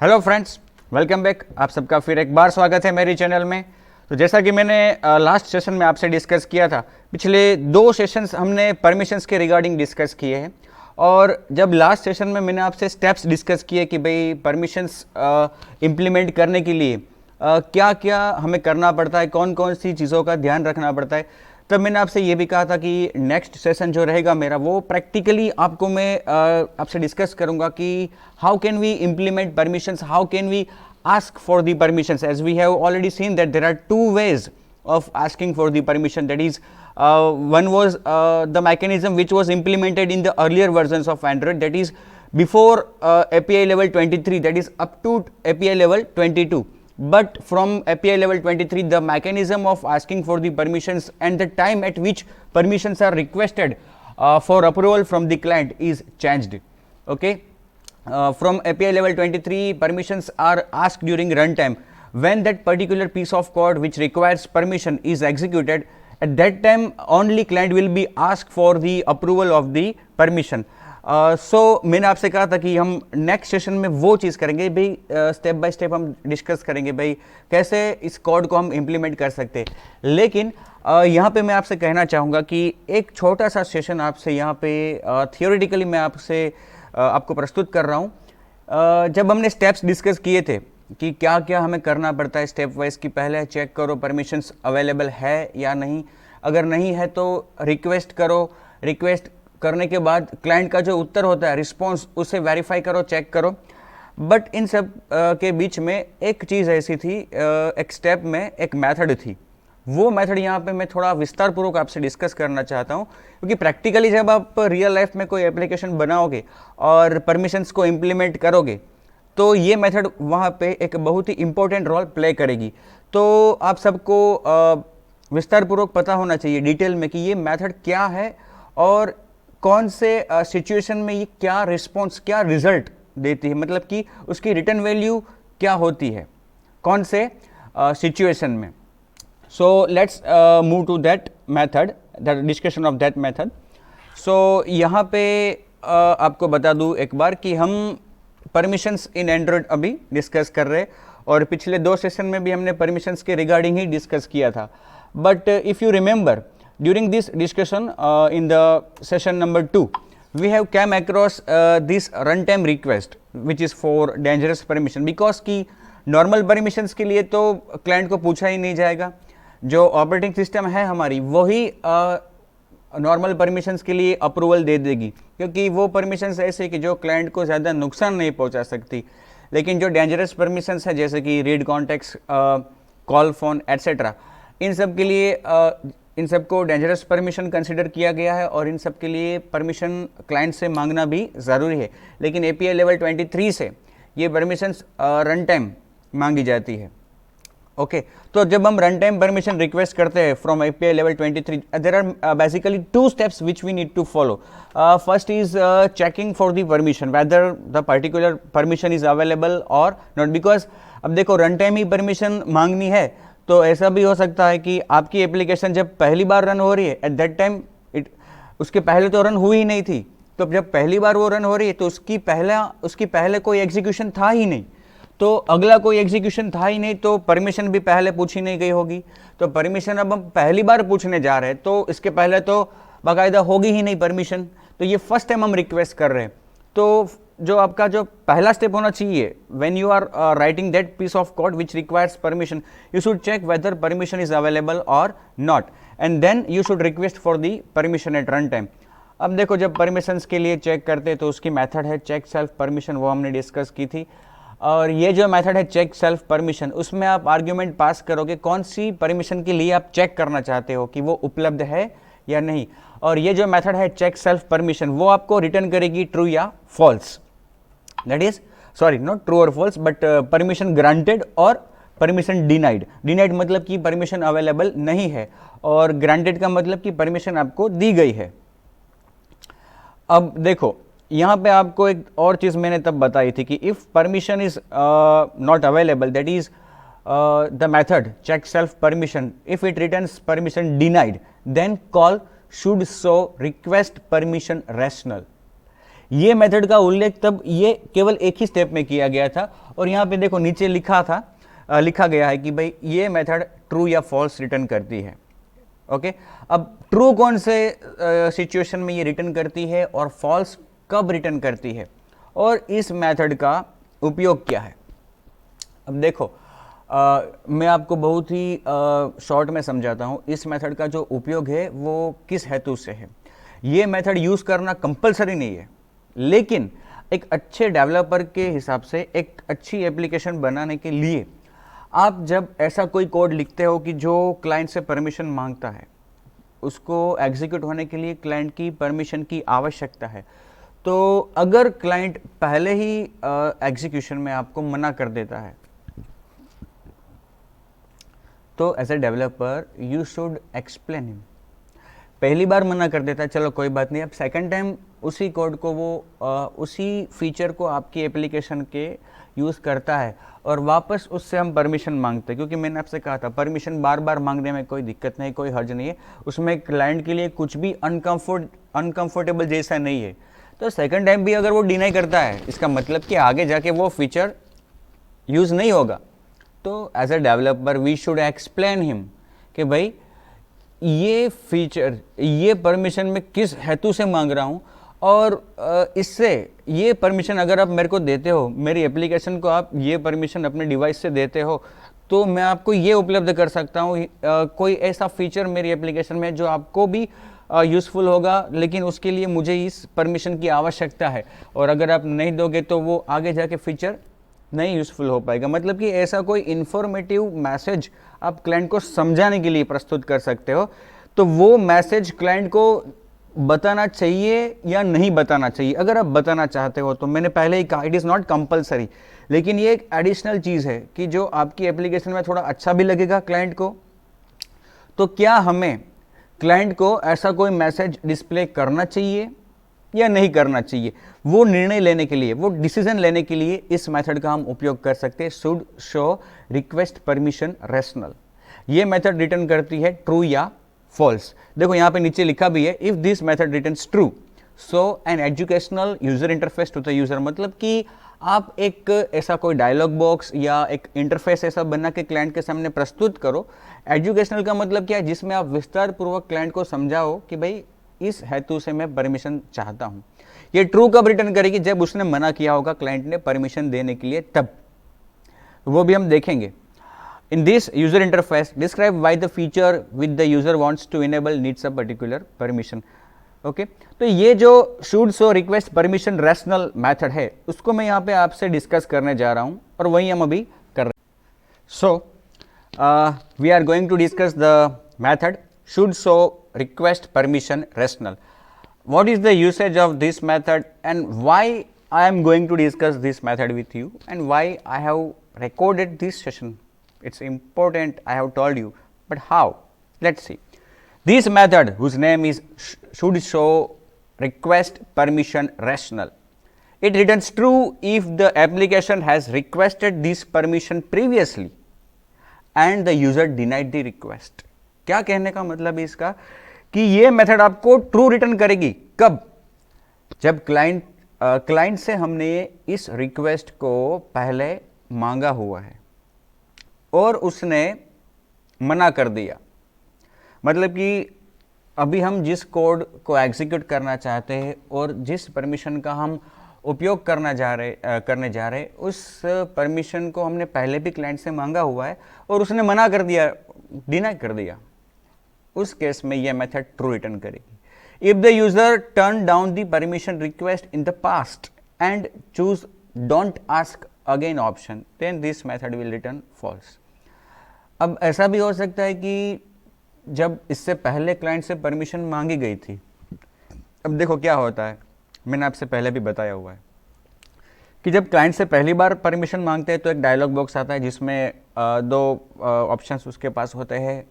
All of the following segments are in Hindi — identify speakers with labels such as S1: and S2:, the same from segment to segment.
S1: Hello friends, welcome back. आप सबका फिर एक बार स्वागत है मेरी चैनल में। तो जैसा कि मैंने लास्ट सेशन में आपसे डिस्कस किया था, पिछले 2 सेशंस हमने परमिशंस के रिगार्डिंग डिस्कस किए हैं। और जब लास्ट सेशन में मैंने आपसे स्टेप्स डिस्कस किए कि भाई परमिशंस इम्प्लीमेंट करने के लिए क्या क्या हमें करना पड़ता है, कौन कौन सी चीज़ों का ध्यान रखना पड़ता है, तब मैंने आपसे ये भी कहा था कि नेक्स्ट सेशन जो रहेगा मेरा, वो प्रैक्टिकली आपको मैं आपसे डिस्कस करूंगा कि how can we implement permissions, how can we ask for the permissions, as we have already seen that there are 2 ways of asking for the permission. That is, one was the mechanism which was implemented in the earlier versions of Android, that is before API level 23, that is up to API level 22. But from API level 23, the mechanism of asking for the permissions and the time at which permissions are requested for approval from the client is changed. Okay. From API level 23, permissions are asked during runtime. When that particular piece of code which requires permission is executed, at that time only client will be asked for the approval of the permission. So मैंने आपसे कहा था कि हम नेक्स्ट सेशन में वो चीज़ करेंगे भाई, स्टेप बाय स्टेप हम डिस्कस करेंगे भाई कैसे इस कोड को हम इम्प्लीमेंट कर सकते हैं। लेकिन यहाँ पे मैं आपसे कहना चाहूँगा कि एक छोटा सा सेशन आपसे यहाँ पे थियोरेटिकली मैं आपको प्रस्तुत कर रहा हूँ। जब हमने स्टेप्स डिस्कस किए थे कि क्या क्या हमें करना पड़ता है स्टेप वाइज, कि पहले चेक करो परमिशंस अवेलेबल है या नहीं, अगर नहीं है तो रिक्वेस्ट करो, रिक्वेस्ट करने के बाद क्लाइंट का जो उत्तर होता है रिस्पॉन्स, उसे वेरीफाई करो, चेक करो। बट इन सब के बीच में एक चीज़ ऐसी थी, एक स्टेप में एक मेथड थी। वो मेथड यहाँ पे मैं थोड़ा विस्तार पूर्वक आपसे डिस्कस करना चाहता हूँ, क्योंकि प्रैक्टिकली जब आप रियल लाइफ में कोई एप्लीकेशन बनाओगे और परमिशंस को इम्प्लीमेंट करोगे तो ये मेथड वहाँ पे एक बहुत ही इंपॉर्टेंट रोल प्ले करेगी। तो आप सबको विस्तार पूर्वक पता होना चाहिए डिटेल में कि ये मेथड क्या है और कौन से सिचुएशन में ये क्या रिस्पॉन्स, क्या रिजल्ट देती है, मतलब कि उसकी रिटर्न वैल्यू क्या होती है कौन से सिचुएशन में। So let's move to that method, the discussion of that method. So यहाँ पे आपको बता दूँ एक बार कि हम permissions in Android अभी डिस्कस कर रहे हैं और पिछले 2 सेशन में भी हमने permissions के रिगार्डिंग ही डिस्कस किया था। But if you remember, during this discussion in the session number 2, we have came across this runtime request which is for dangerous permission, because कि normal permissions के लिए तो client को पूछा ही नहीं जाएगा, जो ऑपरेटिंग सिस्टम है हमारी वही नॉर्मल परमिशंस के लिए अप्रूवल दे देगी, क्योंकि वो परमिशंस ऐसे कि जो क्लाइंट को ज़्यादा नुकसान नहीं पहुंचा सकती। लेकिन जो डेंजरस परमिशंस है जैसे कि read contacts, call phone etcetera, इन सब के लिए इन सब को डेंजरस परमिशन कंसिडर किया गया है और इन सब के लिए परमिशन क्लाइंट से मांगना भी ज़रूरी है। लेकिन API लेवल 23 से ये परमिशंस रन टाइम मांगी जाती है। ओके, तो जब हम रन टाइम परमिशन रिक्वेस्ट करते हैं from API level 23, there are basically 2 steps which we need to follow. First is checking for the permission whether the particular permission is available और नॉट, बिकॉज अब देखो रन टाइम ही परमिशन मांगनी है तो ऐसा भी हो सकता है कि आपकी एप्लीकेशन जब पहली बार रन हो रही है, एट दैट टाइम उसके पहले तो रन हुई ही नहीं थी, तो जब पहली बार वो रन हो रही है तो उसकी पहले कोई एग्जीक्यूशन था ही नहीं, तो अगला कोई एग्जीक्यूशन था ही नहीं, तो परमिशन भी पहले पूछी नहीं गई होगी। तो परमिशन अब हम पहली बार पूछने जा रहे हैं तो इसके पहले तो बाकायदा होगी ही नहीं परमिशन, तो ये फर्स्ट टाइम हम रिक्वेस्ट कर रहे हैं। तो जो आपका जो पहला स्टेप होना चाहिए, when you are writing that piece of code which requires permission, you should check whether permission is available और not, and then you should request for the permission at run time. अब देखो जब परमिशंस के लिए चेक करते हैं तो उसकी मेथड है चेक सेल्फ परमिशन, वो हमने डिस्कस की थी। और ये जो मेथड है चेक सेल्फ परमिशन, उसमें आप आर्ग्यूमेंट पास करोगे कौन सी परमिशन के लिए आप चेक करना चाहते हो कि वो उपलब्ध है या नहीं, और ये जो मेथड है चेक सेल्फ परमिशन वो आपको रिटर्न करेगी ट्रू या false. That is sorry not true और फॉल्स बट परमिशन ग्रांटेड और परमिशन डिनाइड। डिनाइड मतलब कि परमिशन अवेलेबल नहीं है और ग्रांटेड का मतलब कि परमिशन आपको दी गई है। अब देखो यहाँ पे आपको एक और चीज़ मैंने तब बताई थी कि if permission is not available, that is the method check self permission, if it returns permission denied, then call should show request permission rationale. ये मेथड का उल्लेख तब ये केवल एक ही स्टेप में किया गया था, और यहाँ पे देखो नीचे लिखा गया है कि भाई ये मेथड ट्रू या फॉल्स रिटर्न करती है। ओके, अब ट्रू कौन से सिचुएशन में ये रिटर्न करती है और फॉल्स कब रिटर्न करती है, और इस मेथड का उपयोग क्या है। अब देखो मैं आपको बहुत ही शॉर्ट में समझाता हूँ। इस मेथड का जो उपयोग है वो किस हेतु से है। ये मेथड यूज़ करना कंपलसरी नहीं है, लेकिन एक अच्छे डेवलपर के हिसाब से एक अच्छी एप्लीकेशन बनाने के लिए आप जब ऐसा कोई कोड लिखते हो कि जो क्लाइंट से परमिशन मांगता है, उसको एग्जीक्यूट होने के लिए क्लाइंट की परमिशन की आवश्यकता है, तो अगर क्लाइंट पहले ही एग्जीक्यूशन में आपको मना कर देता है, तो as a developer you should explain him. पहली बार मना कर देता है, चलो कोई बात नहीं, अब सेकंड टाइम उसी कोड को वो उसी फीचर को आपकी एप्लीकेशन के यूज़ करता है और वापस उससे हम परमिशन मांगते हैं, क्योंकि मैंने आपसे कहा था परमिशन बार बार मांगने में कोई दिक्कत नहीं, कोई हर्ज नहीं है, उसमें क्लाइंट के लिए कुछ भी अनकंफर्टेबल जैसा नहीं है। तो सेकंड टाइम भी अगर वो डिनाई करता है, इसका मतलब कि आगे जाके वो फीचर यूज़ नहीं होगा। तो as a developer we should explain him कि भाई ये फीचर, ये परमिशन मैं किस हेतु से मांग रहा हूँ, और इससे ये परमिशन अगर आप मेरे को देते हो, मेरी एप्लीकेशन को आप ये परमिशन अपने डिवाइस से देते हो, तो मैं आपको ये उपलब्ध कर सकता हूँ कोई ऐसा फीचर मेरी एप्लीकेशन में जो आपको भी यूज़फुल होगा, लेकिन उसके लिए मुझे इस परमिशन की आवश्यकता है, और अगर आप नहीं दोगे तो वो आगे जाके फीचर नहीं यूज़फुल हो पाएगा। मतलब कि ऐसा कोई इन्फॉर्मेटिव मैसेज आप क्लाइंट को समझाने के लिए प्रस्तुत कर सकते हो, तो वो मैसेज क्लाइंट को बताना चाहिए या नहीं बताना चाहिए। अगर आप बताना चाहते हो तो मैंने पहले ही कहा इट इज़ नॉट कंपलसरी, लेकिन ये एक एडिशनल चीज़ है कि जो आपकी एप्लीकेशन में थोड़ा अच्छा भी लगेगा क्लाइंट को। तो क्या हमें क्लाइंट को ऐसा कोई मैसेज डिस्प्ले करना चाहिए या नहीं करना चाहिए, वो निर्णय लेने के लिए, वो डिसीजन लेने के लिए इस मेथड का हम उपयोग कर सकते हैं, should show request permission rational. ये मेथड रिटर्न करती है ट्रू या फॉल्स। देखो यहाँ पे नीचे लिखा भी है, if this method returns true so an educational user interface to the user. मतलब कि आप एक ऐसा कोई डायलॉग बॉक्स या एक इंटरफेस ऐसा बना के क्लाइंट के सामने प्रस्तुत करो। एजुकेशनल का मतलब क्या है, जिसमें आप विस्तार पूर्वक क्लाइंट को समझाओ कि भाई इस हेतु से मैं परमिशन चाहता हूं। ये ट्रू कब रिटर्न करेगी, जब उसने मना किया होगा क्लाइंट ने परमिशन देने के लिए, तब वो भी हम देखेंगे। In this user interface describe why the feature with the user wants to enable needs a particular permission. Okay, तो ये जो should show request permission rationale method है, उसको मैं यहाँ पे आपसे डिस्कस करने जा रहा हूं, और वही हम अभी कर रहे हैं। So we are going to discuss the method should show request permission rational. What is the usage of this method and why I am going to discuss this method with you and why I have recorded this session. It's important, I have told you, but how? Let's see. This method, whose name is should show request permission rational. It returns true if the application has requested this permission previously and the user denied the request. क्या कहने का मतलब है इसका, कि ये मेथड आपको ट्रू रिटर्न करेगी कब, जब क्लाइंट से हमने इस रिक्वेस्ट को पहले मांगा हुआ है और उसने मना कर दिया। मतलब कि अभी हम जिस कोड को एग्जीक्यूट करना चाहते हैं और जिस परमिशन का हम उपयोग करने जा रहे उस परमिशन को हमने पहले भी क्लाइंट से मांगा हुआ है और उसने मना कर दिया, डिनाई कर दिया। उस केस में यह मेथड ट्रू रिटर्न करेगी। If the user turn down the permission request in the past and choose don't ask again option, then this method will return false. अब ऐसा भी हो सकता है कि जब इससे पहले क्लाइंट से परमिशन मांगी गई थी, अब देखो क्या होता है, मैंने आपसे पहले भी बताया हुआ है कि जब क्लाइंट से पहली बार परमिशन मांगते हैं तो एक डायलॉग बॉक्स आता है जिसमें दो ऑप्शंस उसके पास होते हैं,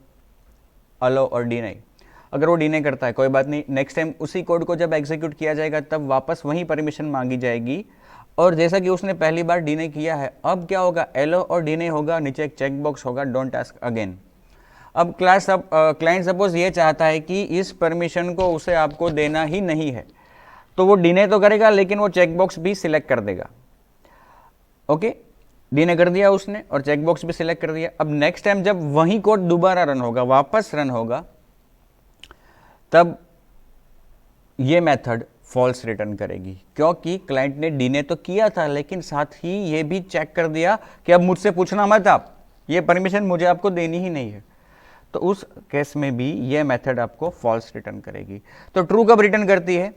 S1: अलो और डिनाई। अगर वो डिनाई करता है कोई बात नहीं, नेक्स्ट टाइम उसी कोड को जब एग्जीक्यूट किया जाएगा तब वापस वही परमिशन मांगी जाएगी, और जैसा कि उसने पहली बार डिनाई किया है, अब क्या होगा, एलो और डिनाई होगा, नीचे एक चेक बॉक्स होगा, डोंट आस्क अगेन। अब क्लाइंट सपोज ये चाहता है कि इस परमिशन को उसे आपको देना ही नहीं है, तो वो डिने तो करेगा लेकिन वो चेकबॉक्स भी सिलेक्ट कर देगा। ओके, डिने कर दिया उसने और चेकबॉक्स भी सिलेक्ट कर दिया। अब नेक्स्ट टाइम जब वही कोड दोबारा रन होगा, वापस रन होगा, तब ये मेथड फॉल्स रिटर्न करेगी, क्योंकि क्लाइंट ने डिने तो किया था लेकिन साथ ही ये भी चेक कर दिया कि अब मुझसे पूछना मत, आप ये परमिशन मुझे आपको देनी ही नहीं है। तो उस केस में भी ये मेथड आपको फॉल्स रिटर्न करेगी। तो ट्रू कब रिटर्न करती है?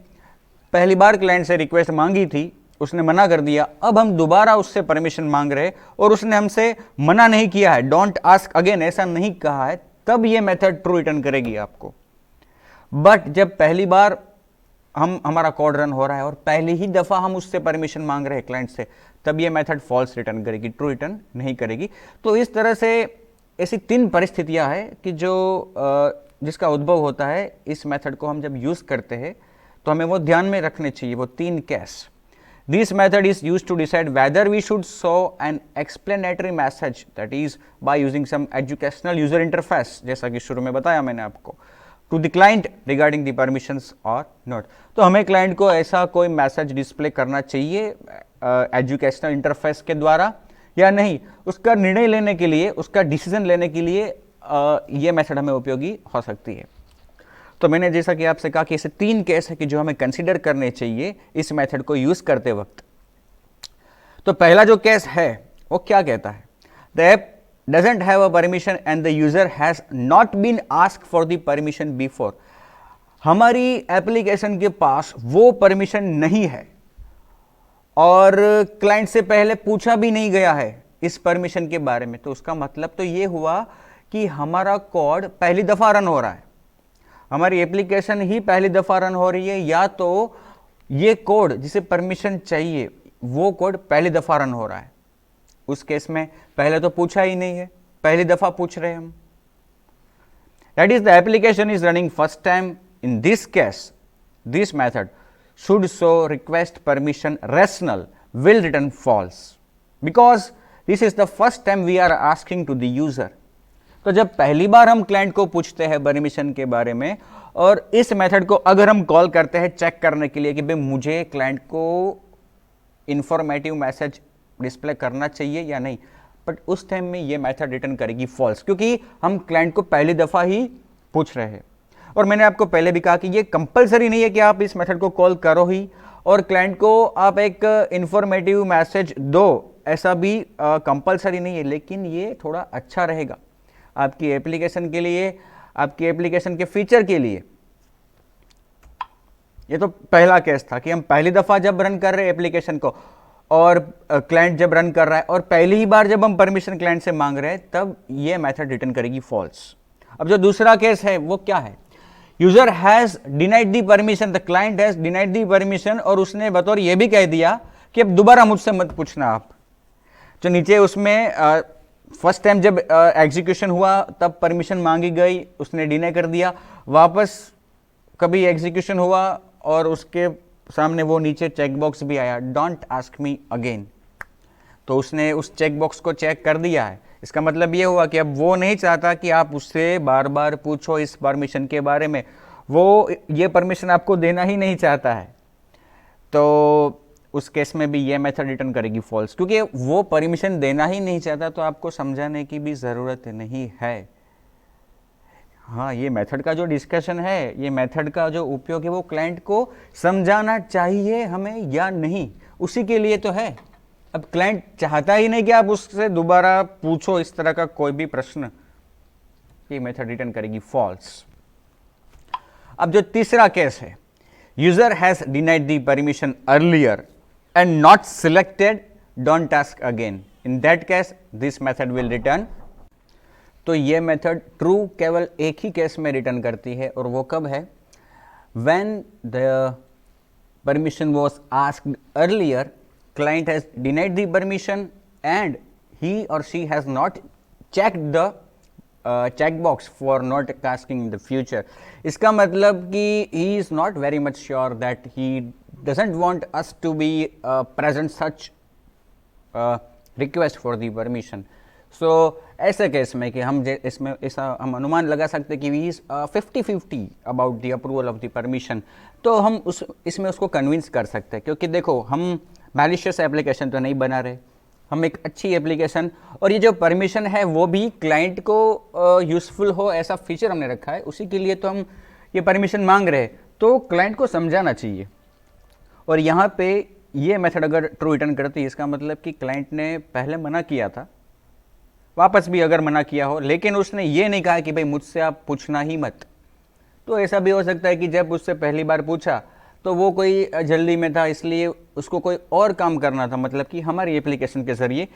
S1: पहली बार क्लाइंट से रिक्वेस्ट मांगी थी, उसने मना कर दिया, अब हम दोबारा उससे परमिशन मांग रहे और उसने हमसे मना नहीं किया है, डोंट आस्क अगेन ऐसा नहीं कहा है, तब ये मेथड ट्रू रिटर्न करेगी आपको। बट जब पहली बार हमारा कोड रन हो रहा है और पहली ही दफा हम उससे परमिशन मांग रहे हैं क्लाइंट से, तब ये मेथड फॉल्स रिटर्न करेगी, ट्रू रिटर्न नहीं करेगी। तो इस तरह से ऐसी 3 परिस्थितियां हैं कि जिसका उद्भव होता है इस मेथड को हम जब यूज करते हैं तो हमें वो ध्यान में रखने चाहिए, वो 3 case. This method is used to decide whether we should show an explanatory message, that is by using some educational user interface, जैसा कि शुरू में बताया मैंने आपको, to the client regarding the permissions और नॉट। तो हमें क्लाइंट को ऐसा कोई मैसेज डिस्प्ले करना चाहिए एजुकेशनल इंटरफेस के द्वारा या नहीं, उसका निर्णय लेने के लिए, उसका डिसीजन लेने के लिए ये मेथड हमें उपयोगी हो सकती है। तो मैंने जैसा कि आपसे कहा कि ऐसे 3 केस है कि जो हमें कंसीडर करने चाहिए इस मेथड को यूज करते वक्त। तो पहला जो केस है वो क्या कहता है? The app doesn't have a permission and the user has not been asked for the permission before। हमारी एप्लीकेशन के पास वो परमिशन नहीं है और क्लाइंट से पहले पूछा भी नहीं गया है इस परमिशन के बारे में। तो उसका मतलब तो ये हुआ कि हमारा कोड पहली दफा रन हो रहा है, हमारी एप्लीकेशन ही पहली दफा रन हो रही है, या तो ये कोड जिसे परमिशन चाहिए वो कोड पहली दफा रन हो रहा है। उस केस में पहले तो पूछा ही नहीं है, पहली दफा पूछ रहे हैं हम। That is the application is running first time. In this case this method should show request permission rational will return false because this is the first time we are asking to the user। तो जब पहली बार हम क्लाइंट को पूछते हैं परमिशन के बारे में और इस मेथड को अगर हम कॉल करते हैं चेक करने के लिए कि भाई मुझे क्लाइंट को इंफॉर्मेटिव मैसेज डिस्प्ले करना चाहिए या नहीं, बट उस टाइम में ये मेथड रिटर्न करेगी फॉल्स, क्योंकि हम क्लाइंट को पहली दफा ही पूछ रहे हैं। और मैंने आपको पहले भी कहा कि ये कंपलसरी नहीं है कि आप इस मेथड को कॉल करो ही और क्लाइंट को आप एक इंफॉर्मेटिव मैसेज दो, ऐसा भी कंपलसरी नहीं है, लेकिन ये थोड़ा अच्छा रहेगा आपकी एप्लीकेशन के लिए, आपकी एप्लीकेशन के फीचर के लिए। ये तो पहला केस था कि हम पहली दफा जब रन कर रहे हैं एप्लीकेशन को और क्लाइंट जब रन कर रहा है और पहली ही बार जब हम परमिशन क्लाइंट से मांग रहे हैं, तब ये मेथड रिटर्न करेगी फॉल्स। अब जो दूसरा केस है वो क्या है? User has denied the permission, the client has denied the permission, और उसने बतौर ये भी कह दिया कि अब दोबारा मुझसे मत पूछना आप। जो नीचे उसमें फर्स्ट टाइम जब एग्जीक्यूशन हुआ तब परमिशन मांगी गई, उसने डिनाई कर दिया, वापस कभी एग्जीक्यूशन हुआ और उसके सामने वो नीचे चेक बॉक्स भी आया, डोंट आस्क मी अगेन। तो उसने उस चेक बॉक्स को चेक कर दिया है। इसका मतलब ये हुआ कि अब वो नहीं चाहता कि आप उससे बार बार पूछो इस परमिशन के बारे में, वो ये परमिशन आपको देना ही नहीं चाहता है। तो उस केस में भी ये मेथड रिटर्न करेगी फॉल्स, क्योंकि वो परमिशन देना ही नहीं चाहता, तो आपको समझाने की भी ज़रूरत नहीं है। हाँ, ये मेथड का जो डिस्कशन है, ये मेथड का जो उपयोग है, वो क्लाइंट को समझाना चाहिए हमें या नहीं, उसी के लिए तो है। अब क्लाइंट चाहता ही नहीं कि आप उससे दोबारा पूछो इस तरह का कोई भी प्रश्न, ये मेथड रिटर्न करेगी फॉल्स। अब जो तीसरा केस है, user has denied the permission earlier and not selected don't ask again, in that case this method will return. तो ये मेथड ट्रू केवल एक ही केस में रिटर्न करती है, और वो कब है? When the permission was asked earlier, client has denied the permission and he or she has not checked the checkbox for not asking in the future। इसका मतलब कि he is not very much sure that he doesn't want us to be present such request for the permission। ऐसे केस में कि हम इसमें ऐसा हम अनुमान लगा सकते कि we is 50-50 about the approval of the permission, तो हम इसमें उसको कन्विंस कर सकते हैं। क्योंकि देखो, हम मैलिशियस एप्लीकेशन तो नहीं बना रहे, हम एक अच्छी एप्लीकेशन, और ये जो परमिशन है वो भी क्लाइंट को यूज़फुल हो ऐसा फीचर हमने रखा है, उसी के लिए तो हम ये परमिशन मांग रहे हैं। तो क्लाइंट को समझाना चाहिए। और यहाँ पे ये मेथड अगर ट्रू रिटर्न करती है, इसका मतलब कि क्लाइंट ने पहले मना किया था, वापस भी अगर मना किया हो, लेकिन उसने ये नहीं कहा कि भाई मुझसे आप पूछना ही मत। तो ऐसा भी हो सकता है कि जब उससे पहली बार पूछा तो वो कोई जल्दी में था, इसलिए उसको कोई और काम करना था, मतलब कि हमारी एप्लीकेशन के ज़रिए।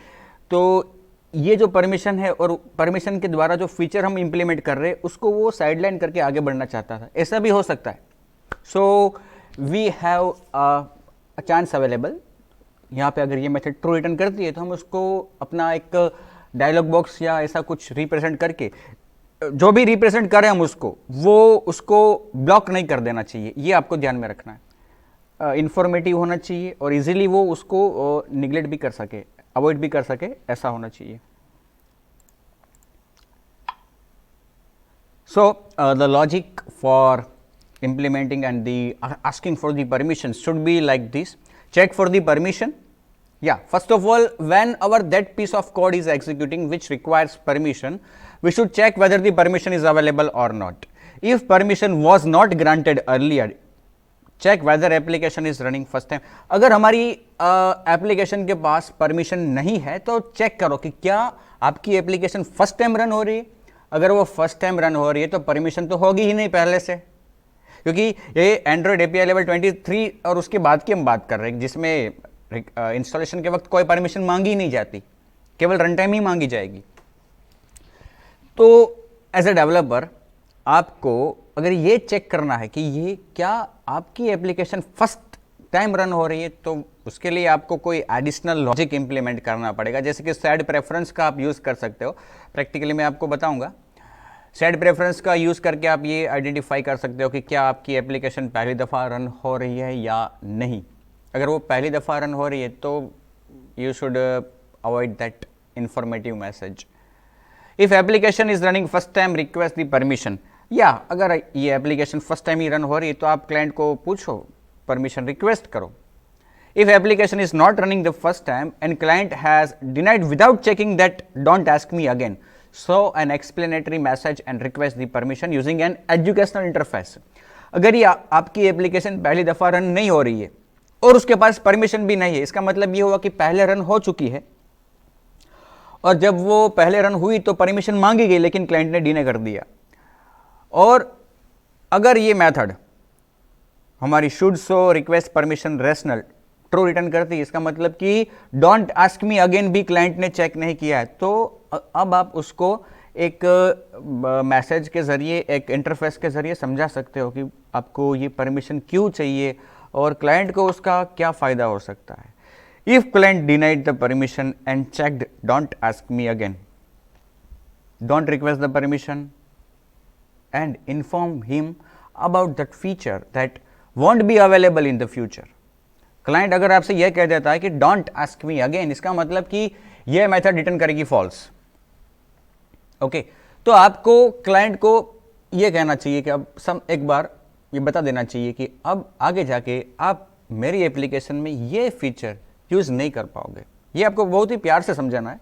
S1: तो ये जो परमिशन है और परमिशन के द्वारा जो फीचर हम इंप्लीमेंट कर रहे हैं उसको वो साइडलाइन करके आगे बढ़ना चाहता था, ऐसा भी हो सकता है। So we have a chance available. यहाँ पे अगर ये मेथड ट्रू रिटर्न करती है तो हम उसको अपना एक डायलॉग बॉक्स या ऐसा कुछ रिप्रेजेंट करके, जो भी रिप्रेजेंट करें हम उसको ब्लॉक नहीं कर देना चाहिए, ये आपको ध्यान में रखना है। इंफॉर्मेटिव होना चाहिए और इजीली वो उसको निगलेक्ट भी कर सके, अवॉइड भी कर सके, ऐसा होना चाहिए। So the logic for implementing and the asking for the permission should be like this. Check for the permission. Yeah, first of all, when that piece of code is executing which requires permission, we should check whether the permission is available or not. If permission was not granted earlier, check whether application is running first time. अगर हमारी एप्लीकेशन के पास परमिशन नहीं है तो चेक करो कि क्या आपकी एप्लीकेशन फर्स्ट टाइम रन हो रही है। अगर वो फर्स्ट टाइम रन हो रही है तो परमिशन तो होगी ही नहीं पहले से, क्योंकि ये एंड्रॉयड एपीआई लेवल 23 और उसके बाद की हम बात कर रहे हैं, जिसमें इंस्टॉलेशन के वक्त कोई परमिशन मांगी नहीं जाती, केवल रन टाइम ही मांगी जाएगी। तो एज ए डेवलपर आपको अगर ये चेक करना है कि ये क्या आपकी एप्लीकेशन फर्स्ट टाइम रन हो रही है, तो उसके लिए आपको कोई एडिशनल लॉजिक इंप्लीमेंट करना पड़ेगा, जैसे कि सेड प्रेफरेंस का आप यूज़ कर सकते हो। प्रैक्टिकली मैं आपको बताऊंगा। सेड प्रेफरेंस का यूज़ करके आप ये आइडेंटिफाई कर सकते हो कि क्या आपकी एप्लीकेशन पहली दफ़ा रन हो रही है या नहीं। अगर वो पहली दफ़ा रन हो रही है तो you should avoid that informative message. If application is running first time request the permission, या अगर ये एप्लीकेशन फर्स्ट टाइम ही रन हो रही है तो आप क्लाइंट को पूछो, परमिशन रिक्वेस्ट करो। If application is not running the first time and client has denied without checking that, don't ask me again. So an explanatory message and request the permission using an educational interface. अगर ये आपकी एप्लीकेशन पहली दफ़ा रन नहीं हो रही है और उसके पास परमिशन भी नहीं है, इसका मतलब ये हुआ कि पहले रन हो चुकी है, और जब वो पहले रन हुई तो परमिशन मांगी गई लेकिन क्लाइंट ने डिनाई कर दिया। और अगर ये मेथड हमारी should show request permission rational true return करती है, इसका मतलब कि डोंट आस्क मी अगेन भी क्लाइंट ने चेक नहीं किया है, तो अब आप उसको एक मैसेज के ज़रिए, एक इंटरफेस के ज़रिए समझा सकते हो कि आपको ये परमिशन क्यों चाहिए और क्लाइंट को उसका क्या फ़ायदा हो सकता है। If client denied the permission and checked, don't ask me again, don't request the permission and inform him about that feature that want be available in the future. Client अगर आपसे यह कह देता है कि डोंट आस्क मी अगेन, इसका मतलब कि यह मेथड रिटर्न करेगी फॉल्स। ओके, तो आपको क्लाइंट को यह कहना चाहिए कि अब एक बार ये बता देना चाहिए कि अब आगे जाके आप मेरी एप्लीकेशन में ये फीचर यूज नहीं कर पाओगे। ये आपको बहुत ही प्यार से समझाना है,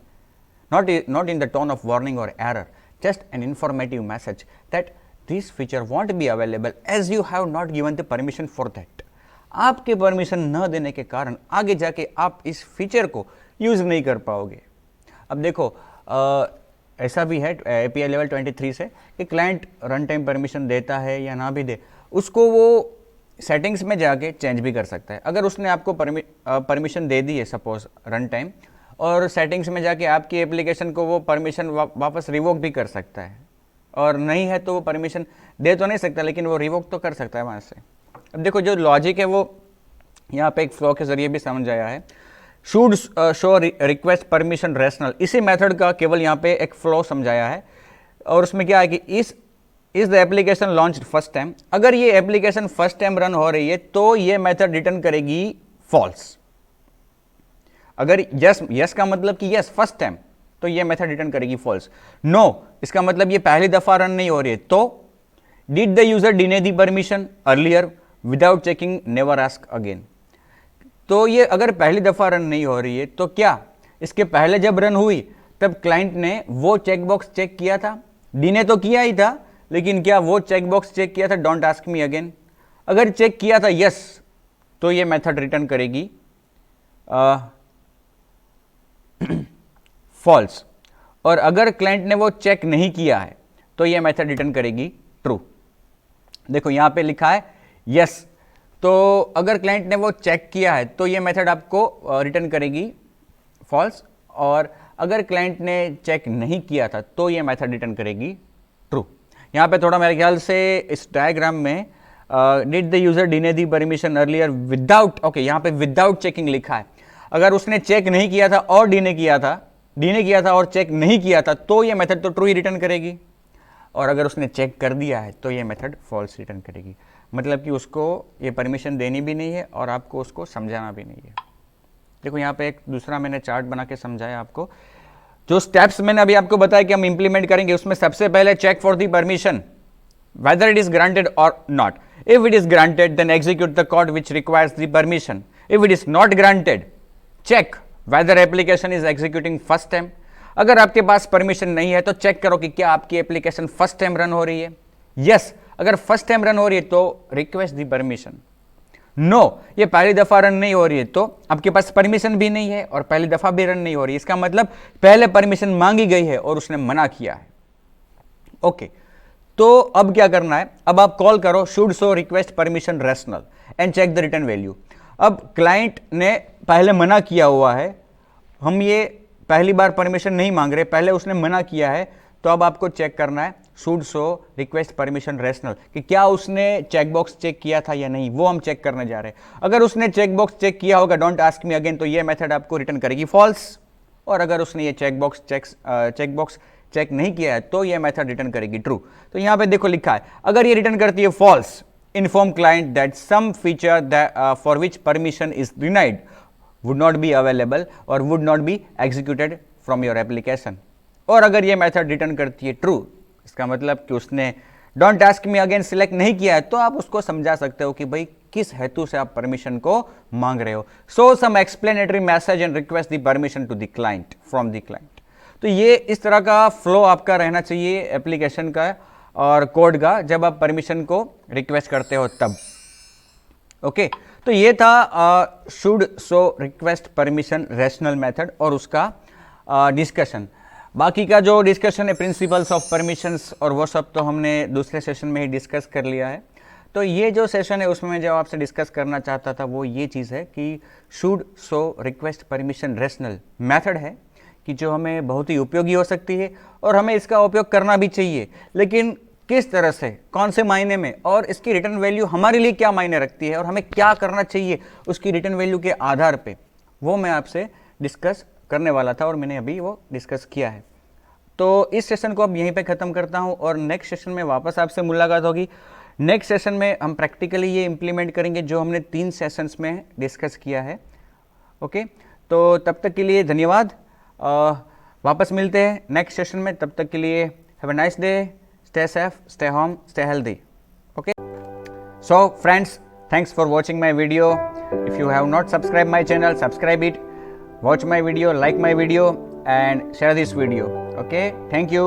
S1: not in the tone of warning और error, just an informative message that this feature won't be available as you have not given the permission for that. आपके परमिशन न देने के कारण आगे जाके आप इस फीचर को यूज़ नहीं कर पाओगे। अब देखो, ऐसा भी है एपीआई लेवल 23 से कि क्लाइंट रन टाइम परमिशन देता है या ना भी दे, उसको वो सेटिंग्स में जाके चेंज भी कर सकता है। अगर उसने आपको परमिशन दे दी है सपोज रन टाइम, और सेटिंग्स में जाके आपकी एप्लीकेशन को वो परमिशन वापस रिवोक भी कर सकता है, और नहीं है तो वो परमिशन दे तो नहीं सकता लेकिन वो रिवोक तो कर सकता है वहाँ से। अब देखो, जो लॉजिक है वो यहाँ पे एक फ्लो के जरिए भी समझ आया है। Should show request permission rational, इसी मेथड का केवल यहाँ पे एक फ्लो समझाया है, और उसमें क्या है कि is the application launched first time. अगर ये एप्लीकेशन फर्स्ट टाइम रन हो रही है तो ये मेथड रिटर्न करेगी फॉल्स। अगर यस का मतलब कि यस फर्स्ट टाइम, तो ये मेथड रिटर्न करेगी फॉल्स। नो इसका मतलब ये पहली दफा रन नहीं हो रही है, तो did the user deny the permission earlier without checking never ask again. तो ये अगर पहली दफा रन नहीं हो रही है तो क्या इसके पहले जब रन हुई तब क्लाइंट ने वो चेकबॉक्स चेक किया था? डिने तो किया ही था, लेकिन क्या वो चेकबॉक्स चेक किया था डोंट आस्क मी अगेन? अगर चेक किया था यस, तो ये मेथड रिटर्न करेगी फॉल्स। और अगर क्लाइंट ने वो चेक नहीं किया है तो ये मेथड रिटर्न करेगी ट्रू। देखो यहां पे लिखा है यस, तो अगर क्लाइंट ने वो चेक किया है तो ये मेथड आपको रिटर्न करेगी फॉल्स, और अगर क्लाइंट ने चेक नहीं किया था तो ये मेथड रिटर्न करेगी ट्रू। यहां पे थोड़ा मेरे ख्याल से इस डायग्राम में did the user deny the permission earlier without, okay यहां पे विदाउट चेकिंग लिखा है। अगर उसने चेक नहीं किया था और डिने किया था और चेक नहीं किया था तो ये मेथड तो ट्रू ही रिटर्न करेगी, और अगर उसने चेक कर दिया है तो ये मेथड फॉल्स रिटर्न करेगी। मतलब कि उसको ये परमिशन देनी भी नहीं है और आपको उसको समझाना भी नहीं है। देखो यहाँ पे एक दूसरा मैंने चार्ट बना के समझाया आपको। जो स्टेप्स मैंने अभी आपको बताया कि हम इंप्लीमेंट करेंगे, उसमें सबसे पहले check for the permission whether it is granted or not. If it is granted, then execute the code which requires the permission. If it is not granted, check whether application is executing first time. अगर आपके पास परमिशन नहीं है तो चेक करो कि क्या आपकी एप्लीकेशन फर्स्ट टाइम रन हो रही है। यस, अगर फर्स्ट टाइम रन हो रही है तो रिक्वेस्ट दी परमिशन। नो, ये पहली दफा रन नहीं हो रही है तो आपके पास परमिशन भी नहीं है और पहली दफा भी रन नहीं हो रही है। इसका मतलब पहले परमिशन मांगी गई है और उसने मना किया है। ओके, तो अब क्या करना है, अब आप कॉल करो should show request permission rationale and check the return value. अब क्लाइंट ने पहले मना किया हुआ है, हम ये पहली बार परमिशन नहीं मांग रहे, पहले उसने मना किया है, तो अब आपको चेक करना है should show request permission rational कि क्या उसने चेकबॉक्स चेक किया था या नहीं, वो हम चेक करने जा रहे हैं। अगर उसने चेकबॉक्स चेक किया होगा डोंट आस्क मी अगेन, तो ये मेथड आपको रिटर्न करेगी फॉल्स, और अगर उसने ये चेकबॉक्स चेक नहीं किया है तो ये मेथड रिटर्न करेगी ट्रू। तो यहां पे देखो लिखा है, अगर ये रिटर्न करती है false, inform client that some feature for which permission is denied would not be available और would not be executed from your application. और अगर ये मेथड रिटर्न करती है ट्रू, इसका मतलब कि उसने don't ask me again select नहीं किया है, तो आप उसको समझा सकते हो कि भाई किस हेतु से आप परमिशन को मांग रहे हो। So some explanatory message and request the permission to the client from the client. तो ये इस तरह का फ्लो आपका रहना चाहिए एप्लीकेशन का और कोड का, जब आप परमिशन को रिक्वेस्ट करते हो तब। ओके, तो ये था should show request permission rationale method और उसका डिस्कशन। बाकी का जो डिस्कशन है प्रिंसिपल्स ऑफ परमिशंस और वो सब तो हमने दूसरे सेशन में ही डिस्कस कर लिया है। तो ये जो सेशन है उसमें जो आपसे डिस्कस करना चाहता था वो ये चीज़ है कि should show request permission rationale method है कि जो हमें बहुत ही उपयोगी हो सकती है और हमें इसका उपयोग करना भी चाहिए, लेकिन किस तरह से, कौन से मायने में, और इसकी रिटर्न वैल्यू हमारे लिए क्या मायने रखती है और हमें क्या करना चाहिए उसकी रिटर्न वैल्यू के आधार पे, वो मैं आपसे डिस्कस करने वाला था और मैंने अभी वो डिस्कस किया है। तो इस सेशन को अब यहीं पे ख़त्म करता हूँ और नेक्स्ट सेशन में वापस आपसे मुलाकात होगी। नेक्स्ट सेशन में हम प्रैक्टिकली ये इम्प्लीमेंट करेंगे जो हमने 3 सेशंस में डिस्कस किया है। ओके, तो तब तक के लिए धन्यवाद। वापस मिलते हैं नेक्स्ट सेशन में, तब तक के लिए have a nice day, stay safe, stay home, stay healthy. Okay, so friends, thanks for watching my video. If you have not subscribed my channel, subscribe it, watch my video, like my video and share this video. Okay, thank you.